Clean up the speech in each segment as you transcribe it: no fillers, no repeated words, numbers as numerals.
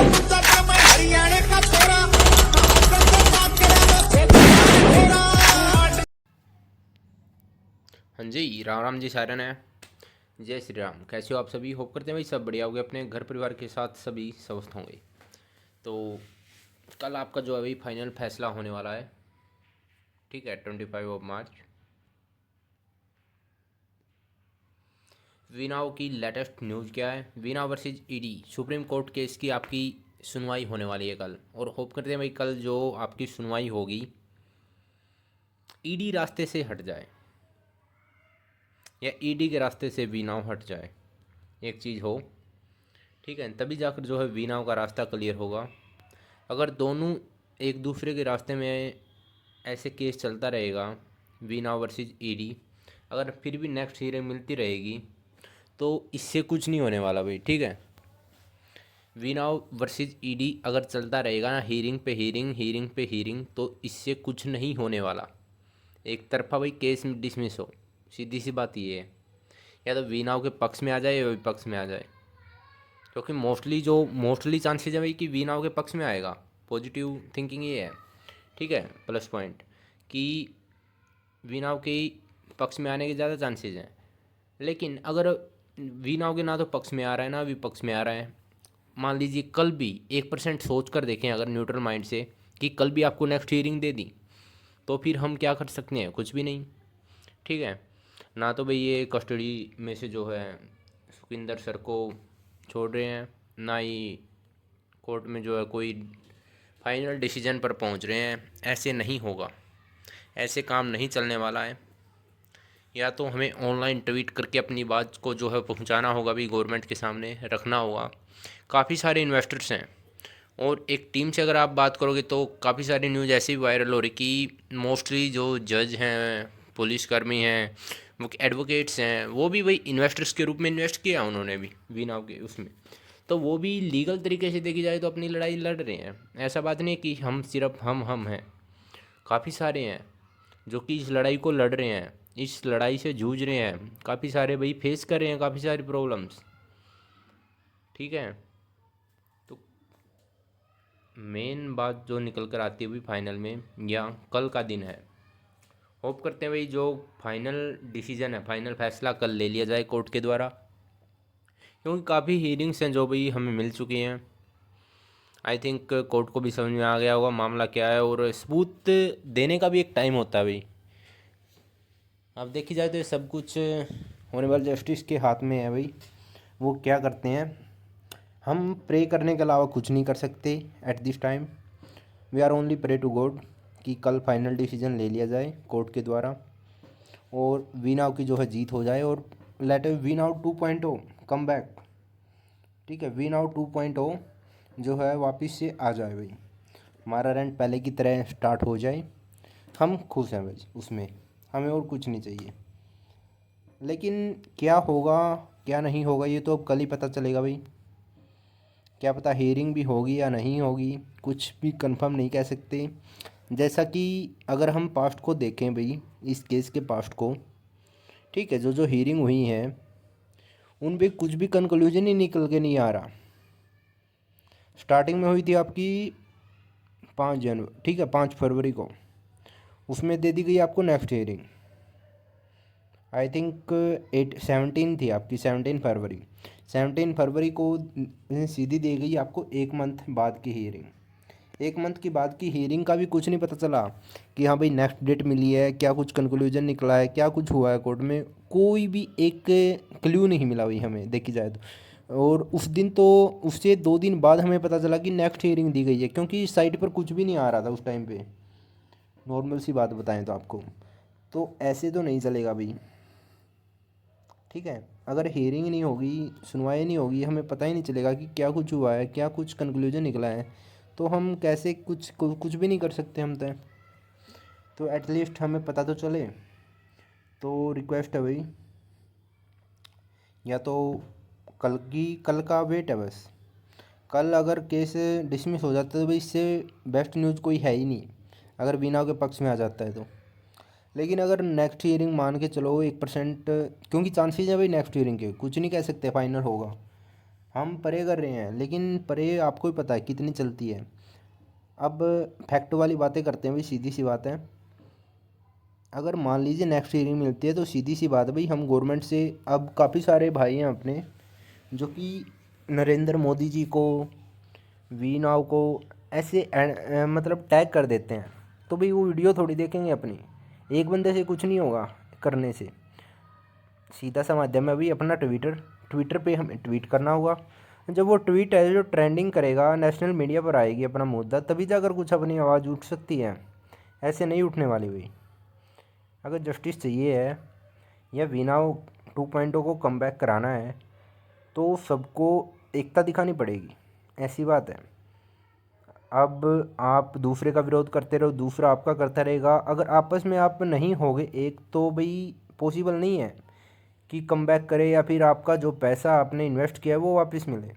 हाँ जी, राम राम जी सारन है। जय श्री राम। कैसे हो आप सभी? होप करते हैं भाई सब बढ़िया होंगे, अपने घर परिवार के साथ सभी स्वस्थ होंगे। तो कल आपका जो है भाई फाइनल फैसला होने वाला है, ठीक है, 25 वीनाव की लेटेस्ट न्यूज़ क्या है? Veena versus ED supreme court case की आपकी सुनवाई होने वाली है कल, और होप करते हैं भाई कल जो आपकी सुनवाई होगी ईडी रास्ते से हट जाए या ईडी के रास्ते से वीनाव हट जाए, एक चीज़ हो, ठीक है, तभी जाकर जो है वीनाव का रास्ता क्लियर होगा। अगर दोनों एक दूसरे के रास्ते में ऐसे केस चलता रहेगा, वीनाव वर्सेज ईडी, अगर फिर भी नेक्स्ट हीयरिंग मिलती रहेगी तो इससे कुछ नहीं होने वाला भाई, ठीक है। वीनाव वर्सेज ईडी अगर चलता रहेगा ना, हीयरिंग पे हीयरिंग, हीयरिंग पे हीयरिंग, तो इससे कुछ नहीं होने वाला। एक तरफा भाई केस डिसमिस हो, सीधी सी बात ये है, या तो वीनाव के पक्ष में आ जाए या विपक्ष में आ जाए, क्योंकि मोस्टली चांसेज है भाई कि वीनाव के पक्ष में आएगा। पॉजिटिव थिंकिंग ये है, ठीक है, प्लस पॉइंट कि वीनाव के पक्ष में आने के ज़्यादा चांसेज हैं। लेकिन अगर वीनाव के ना तो पक्ष में आ रहा है ना विपक्ष में आ रहा है, मान लीजिए कल भी 1% सोच कर देखें अगर न्यूट्रल माइंड से कि कल भी आपको नेक्स्ट हियरिंग दे दी, तो फिर हम क्या कर सकते हैं? कुछ भी नहीं, ठीक है। ना तो भाई ये कस्टडी में से जो है सुखविंदर सर को छोड़ रहे हैं, ना ही कोर्ट में जो है कोई फाइनल डिसीजन पर पहुंच रहे हैं। ऐसे नहीं होगा, ऐसे काम नहीं चलने वाला है। या तो हमें ऑनलाइन ट्वीट करके अपनी बात को जो है पहुंचाना होगा, भी गवर्नमेंट के सामने रखना होगा। काफ़ी सारे इन्वेस्टर्स हैं, और एक टीम से अगर आप बात करोगे तो काफ़ी सारी न्यूज़ ऐसी वायरल हो रही कि मोस्टली जो जज हैं, पुलिसकर्मी हैं, वो एडवोकेट्स हैं, वो भी वही इन्वेस्टर्स के रूप में इन्वेस्ट किया उन्होंने भी वीनाव के उसमें। तो वो भी लीगल तरीके से देखी जाए तो अपनी लड़ाई लड़ रहे हैं। ऐसा बात नहीं है कि हम सिर्फ हम हैं, काफ़ी सारे हैं जो कि इस लड़ाई को लड़ रहे हैं, इस लड़ाई से जूझ रहे हैं। काफ़ी सारे भाई फेस कर रहे हैं काफ़ी सारी प्रॉब्लम्स, ठीक है। तो मेन बात जो निकल कर आती है भी फाइनल में, या कल का दिन है, होप करते हैं भाई जो फाइनल डिसीजन है, फाइनल फैसला कल ले लिया जाए कोर्ट के द्वारा, क्योंकि काफ़ी हीयरिंग्स हैं जो भाई हमें मिल चुकी हैं। आई थिंक कोर्ट को भी समझ में आ गया होगा मामला क्या है, और सबूत देने का भी एक टाइम होता है भाई। अब देखी जाए तो ये सब कुछ होने वाले जस्टिस के हाथ में है भाई, वो क्या करते हैं। हम प्रे करने के अलावा कुछ नहीं कर सकते at this time. We are only pray to God कि कल फाइनल डिसीजन ले लिया जाए कोर्ट के द्वारा, और वीनाव की जो है जीत हो जाए, और लेट वीनाव 2.0 कम बैक, ठीक है, वीनाव 2.0 जो है वापस से आ जाए भाई, हमारा रैंक पहले की तरह स्टार्ट हो जाए। हम खुश हैं भाई उसमें, हमें और कुछ नहीं चाहिए। लेकिन क्या होगा क्या नहीं होगा ये तो अब कल ही पता चलेगा भाई। क्या पता हियरिंग भी होगी या नहीं होगी, कुछ भी कंफर्म नहीं कह सकते। जैसा कि अगर हम पास्ट को देखें भाई, इस केस के पास्ट को, ठीक है, जो हियरिंग हुई है उन पे कुछ भी कंक्लूजन ही निकल के नहीं आ रहा। स्टार्टिंग में हुई थी आपकी 5 जनवरी, ठीक है, 5 फरवरी को, उसमें दे दी गई आपको नेक्स्ट हियरिंग। आई थिंक 17 थी आपकी, 17 फरवरी, 17 फरवरी को सीधी दी गई आपको 1 मंथ बाद की हियरिंग। 1 मंथ की बाद की हियरिंग का भी कुछ नहीं पता चला कि हाँ भाई नेक्स्ट डेट मिली है, क्या कुछ कंक्लूजन निकला है, क्या कुछ हुआ है कोर्ट में, कोई भी एक क्ल्यू नहीं मिला भाई हमें देखी जाए तो। और उस दिन तो उससे 2 दिन बाद हमें पता चला कि नेक्स्ट हियरिंग दी गई है, क्योंकि साइट पर कुछ भी नहीं आ रहा था उस टाइम पे। नॉर्मल सी बात बताएं तो आपको, तो ऐसे तो नहीं चलेगा भाई, ठीक है। अगर हियरिंग नहीं होगी, सुनवाई नहीं होगी, हमें पता ही नहीं चलेगा कि क्या कुछ हुआ है, क्या कुछ कंक्लूजन निकला है, तो हम कैसे कुछ भी नहीं कर सकते हम तय। तो एटलीस्ट हमें पता तो चले। तो रिक्वेस्ट है भाई, या तो कल का वेट है बस। कल अगर केस डिसमिस हो जाता है तो भाई इससे बेस्ट न्यूज़ कोई है ही नहीं, अगर बीना के पक्ष में आ जाता है तो। लेकिन अगर नेक्स्ट हियरिंग मान के चलो 1%, क्योंकि चांसेस है भाई नेक्स्ट हियरिंग के, कुछ नहीं कह सकते फाइनल होगा, हम प्रे कर रहे हैं, लेकिन प्रे आपको ही पता है कितनी चलती है। अब फैक्ट वाली बातें करते हैं भाई, सीधी सी बात है। अगर मान लीजिए नेक्स्ट ईयरिंग मिलती है तो सीधी सी बात है भाई, हम गवर्नमेंट से, अब काफ़ी सारे भाई हैं अपने जो कि नरेंद्र मोदी जी को, वी नाव को ऐसे मतलब टैग कर देते हैं। तो भाई वो वीडियो थोड़ी देखेंगे अपनी, एक बंदे से कुछ नहीं होगा करने से। सीधा सा माध्यम है भाई अपना ट्विटर, ट्विटर पे हमें ट्वीट करना होगा। जब वो ट्वीट है जो ट्रेंडिंग करेगा, नेशनल मीडिया पर आएगी अपना मुद्दा, तभी जाकर कुछ अपनी आवाज़ उठ सकती है, ऐसे नहीं उठने वाली भाई। अगर जस्टिस चाहिए है या वीनाव 2.0 को कम बैक कराना है तो सबको एकता दिखानी पड़ेगी, ऐसी बात है। अब आप दूसरे का विरोध करते रहो, दूसरा आपका करता रहेगा, अगर आपस में आप नहीं होगे एक, तो भाई पॉसिबल नहीं है कि कम बैक करे या फिर आपका जो पैसा आपने इन्वेस्ट किया है वो वापस मिले।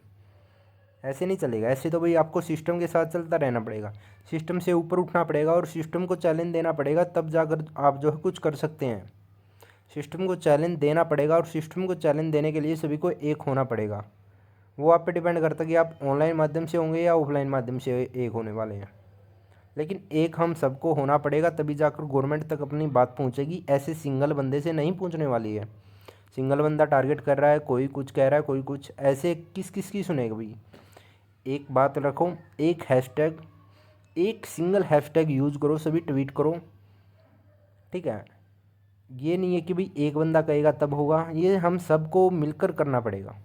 ऐसे नहीं चलेगा। ऐसे तो भाई आपको सिस्टम के साथ चलता रहना पड़ेगा, सिस्टम से ऊपर उठना पड़ेगा और सिस्टम को चैलेंज देना पड़ेगा, तब जाकर आप जो है कुछ कर सकते हैं। सिस्टम को चैलेंज देना पड़ेगा और सिस्टम को चैलेंज देने के लिए सभी को एक होना पड़ेगा। वो आप पे डिपेंड करता है कि आप ऑनलाइन माध्यम से होंगे या ऑफलाइन माध्यम से एक होने वाले हैं। लेकिन एक हम सबको होना पड़ेगा, तभी जाकर गवर्नमेंट तक अपनी बात पहुंचेगी। ऐसे सिंगल बंदे से नहीं पहुंचने वाली है। सिंगल बंदा टारगेट कर रहा है, कोई कुछ कह रहा है, कोई कुछ, ऐसे किस किस की सुनेगा भाई। एक बात रखो, एक हैशटैग, एक सिंगल हैशटैग यूज़ करो, सभी ट्वीट करो, ठीक है। ये नहीं है कि भाई एक बंदा कहेगा तब होगा, ये हम सबको मिलकर करना पड़ेगा।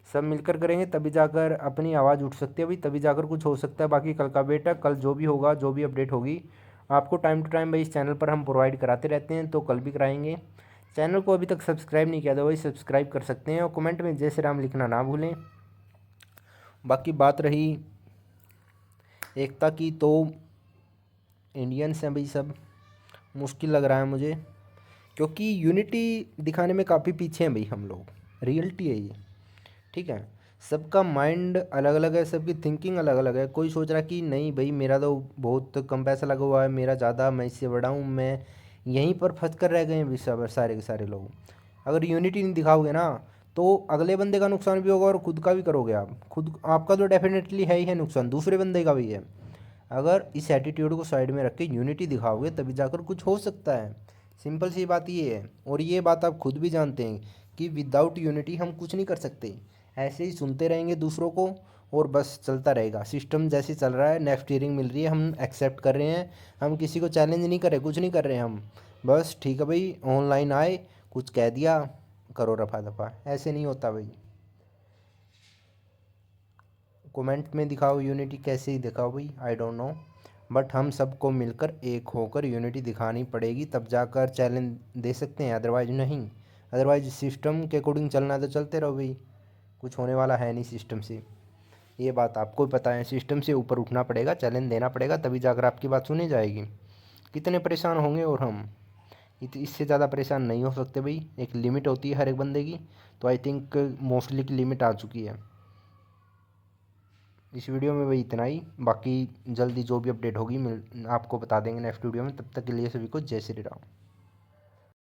सब मिलकर करेंगे तभी जाकर अपनी आवाज़ उठ सकती है भाई, तभी जाकर कुछ हो सकता है। बाकी कल का बेटा, कल जो भी होगा, जो भी अपडेट होगी आपको टाइम टू टाइम भाई इस चैनल पर हम प्रोवाइड कराते रहते हैं, तो कल भी कराएंगे। चैनल को अभी तक सब्सक्राइब नहीं किया तो भाई सब्सक्राइब कर सकते हैं, और कमेंट में जय श्री राम लिखना ना भूलें। बाकी बात रही एकता की, तो इंडियंस हैं भाई सब, मुश्किल लग रहा है मुझे, क्योंकि यूनिटी दिखाने में काफ़ी पीछे हैं भाई हम लोग। रियलिटी है ये, ठीक है। सबका माइंड अलग अलग है, सबकी थिंकिंग अलग अलग है। कोई सोच रहा है कि नहीं भाई मेरा तो बहुत कम पैसा लगा हुआ है, मेरा ज़्यादा, मैं इससे बड़ा हूँ, मैं यहीं पर फंस कर रह गए हैं सब सारे के सारे लोग। अगर यूनिटी नहीं दिखाओगे ना, तो अगले बंदे का नुकसान भी होगा और खुद का भी करोगे आप। खुद आपका तो डेफिनेटली है ही है नुकसान, दूसरे बंदे का भी है। अगर इस एटीट्यूड को साइड में रख के यूनिटी दिखाओगे तभी जाकर कुछ हो सकता है। सिंपल सी बात ये है, और ये बात आप खुद भी जानते हैं कि विदाउट यूनिटी हम कुछ नहीं कर सकते। ऐसे ही सुनते रहेंगे दूसरों को और बस चलता रहेगा। सिस्टम जैसे चल रहा है, नेक्स्ट ईयरिंग मिल रही है, हम एक्सेप्ट कर रहे हैं। हम किसी को चैलेंज नहीं कर रहे, कुछ नहीं कर रहे हम, बस ठीक है भाई, ऑनलाइन आए, कुछ कह दिया, करो रफा दफा। ऐसे नहीं होता भाई। कमेंट में दिखाओ यूनिटी, कैसे ही दिखाओ भाई, आई डोंट नो, बट हम सबको मिलकर एक होकर यूनिटी दिखानी पड़ेगी, तब जाकर चैलेंज दे सकते हैं, अदरवाइज नहीं। अदरवाइज सिस्टम के अकॉर्डिंग चलना है तो चलते रहो भाई, कुछ होने वाला है नहीं सिस्टम से। ये बात आपको भी पता है, सिस्टम से ऊपर उठना पड़ेगा, चैलेंज देना पड़ेगा, तभी जाकर आपकी बात सुनी जाएगी। कितने परेशान होंगे, और हम इससे ज़्यादा परेशान नहीं हो सकते भाई। एक लिमिट होती है हर एक बंदे की, तो आई थिंक मोस्टली की लिमिट आ चुकी है। इस वीडियो में भाई इतना ही, बाकी जल्दी जो भी अपडेट होगी मिल आपको बता देंगे नेक्स्ट वीडियो में। तब तक के लिए सभी को जय श्री राम।